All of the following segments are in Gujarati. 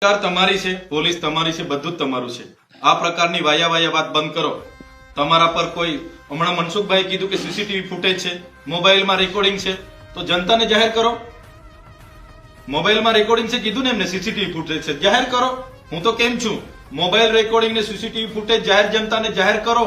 સરકાર તમારી છે, પોલીસ તમારી છે, બધું જ તમારું છે. આ પ્રકારની વાયા વાત બંધ કરો. તમારા પર કોઈ હમણાં મનસુખભાઈ કીધું કે સીસીટીવી ફૂટેજ છે, મોબાઈલમાં રેકોર્ડિંગ છે, તો જનતાને જાહેર કરો. મોબાઈલમાં રેકોર્ડિંગ છે કીધું ને એમને, સીસીટીવી ફૂટેજ છે, જાહેર કરો. હું તો કેમ છું, મોબાઈલ રેકોર્ડિંગ ને સીસીટીવી ફૂટેજ જાહેર જનતાને જાહેર કરો.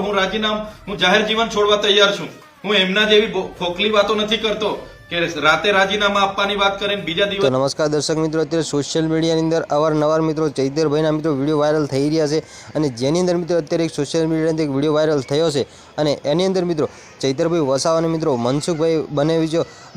હું જાહેર જીવન છોડવા તૈયાર છું. હું એમના જેવી ખોખલી વાતો નથી કરતો કે રાતે રાજીનામા આપવાની વાત કરીને બીજા દિવસ. તો નમસ્કાર દર્શક મિત્રો, અત્યારે સોશિયલ મીડિયાની અંદર અવારનવાર મિત્રો ચૈતરભાઈના મિત્રો વિડીયો વાયરલ થઈ રહ્યા છે. અને જેની અંદર મિત્રો અત્યારે એક સોશિયલ મીડિયાની અંદર એક વિડીયો વાયરલ થયો છે. અને એની અંદર મિત્રો ચૈતરભાઈ વસાવા અને મિત્રો મનસુખભાઈ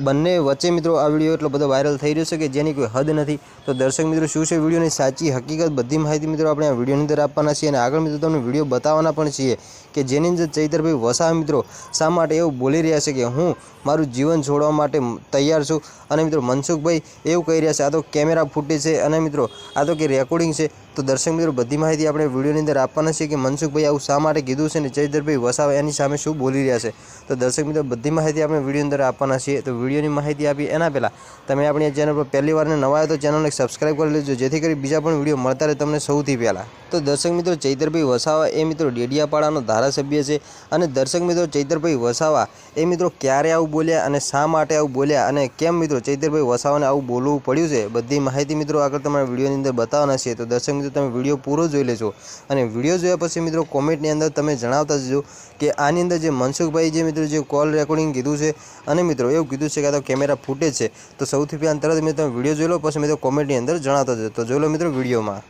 બંને વચ્ચે મિત્રો આ વિડીયો એટલો બધો વાયરલ થઈ રહ્યો છે કે જેની કોઈ હદ નથી. તો દર્શક મિત્રો શું છે વિડીયોની સાચી હકીકત, બધી માહિતી મિત્રો આપણે આ વિડીયોની અંદર આપવાના છીએ. અને આગળ મિત્રો તમને વિડીયો બતાવવાના પણ છીએ કે જેની અંદર ચૈતરભાઈ વસાવા મિત્રો શા માટે એવું બોલી રહ્યા છે કે હું મારું જીવન છોડવા માટે તૈયાર છું. અને મિત્રો મનસુખભાઈ એવું કહી રહ્યા છે આ તો કેમેરા ફૂટેજ છે અને મિત્રો આ તો કે રેકોર્ડિંગ છે. તો દર્શક મિત્રો બધી માહિતી આપણે વિડીયોની અંદર આપવાના છે કે મનસુખભાઈ આવું શા માટે કીધું છે અને ચૈતરભાઈ વસાવા એની સામે શું બોલી રહ્યા છે. તો દર્શક મિત્રો બધી માહિતી આપણે વિડીયો અંદર આપવાના છીએ. તો વિડીયોની માહિતી આપી એના પહેલાં તમે આપણી ચેનલ પર પહેલી વાર નવા આવ્યો તો ચેનલને સબસ્ક્રાઈબ કરી લેજો, જેથી કરી બીજા પણ વિડીયો મળતા રહે તમને સૌથી પહેલાં. તો દર્શક મિત્રો ચૈતરભાઈ વસાવા એ મિત્રો ડેડિયાપાડાનો ધારાસભ્ય છે. અને દર્શક મિત્રો ચૈતરભાઈ વસાવા એ મિત્રો ક્યારે આવું બોલ્યા અને શા માટે આવું બોલ્યા અને કેમ મિત્રો ચૈતરભાઈ વસાવાને આવું બોલવું પડ્યું છે, બધી માહિતી મિત્રો આગળ તમારા વિડીયોની અંદર બતાવવાના છે. તો દર્શક મિત્રો તમે વિડીયો પૂરો જોઈ લેજો. અને વિડીયો જોયા પછી મિત્રો કોમેન્ટની અંદર તમે જણાવતા જજો કે આની અંદર જે મનસુખભાઈ જે મિત્રો જે કોલ રેકોર્ડિંગ કીધું છે અને મિત્રો એવું કીધું છે કે આ તો કેમેરા ફૂટેજ છે. તો સૌથી પહેલાં તરત મિત્રો તમે વિડીયો જોઈ લો, પછી મિત્રો કોમેન્ટની અંદર જણાવતા જજો. તો જોઈ લો મિત્રો વિડીયોમાં.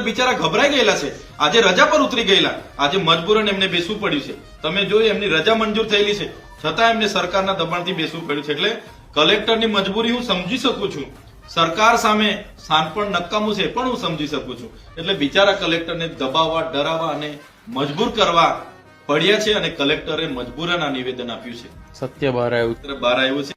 બિચારા ગભરાઈ ગયેલા છે, આજે રજા પર ઉતરી ગયેલા, આજે મજબૂરન એમને બેસવું પડ્યું છે. તમે જોયું એમની રજા મંજૂર થયેલી છે, છતાં એમને સરકારના દબાણથી બેસવું પડ્યું છે. એટલે કલેક્ટરની મજબૂરી હું સમજી શકું છું. સરકાર સામે શાનપણ નકામું છે પણ હું સમજી શકું છું. એટલે બિચારા કલેક્ટરને દબાવવા, ડરાવવા અને મજબૂર કરવા પડ્યા છે અને કલેક્ટરે મજબૂરન આ નિવેદન આપ્યું છે. સત્ય બહાર આવ્યું છે.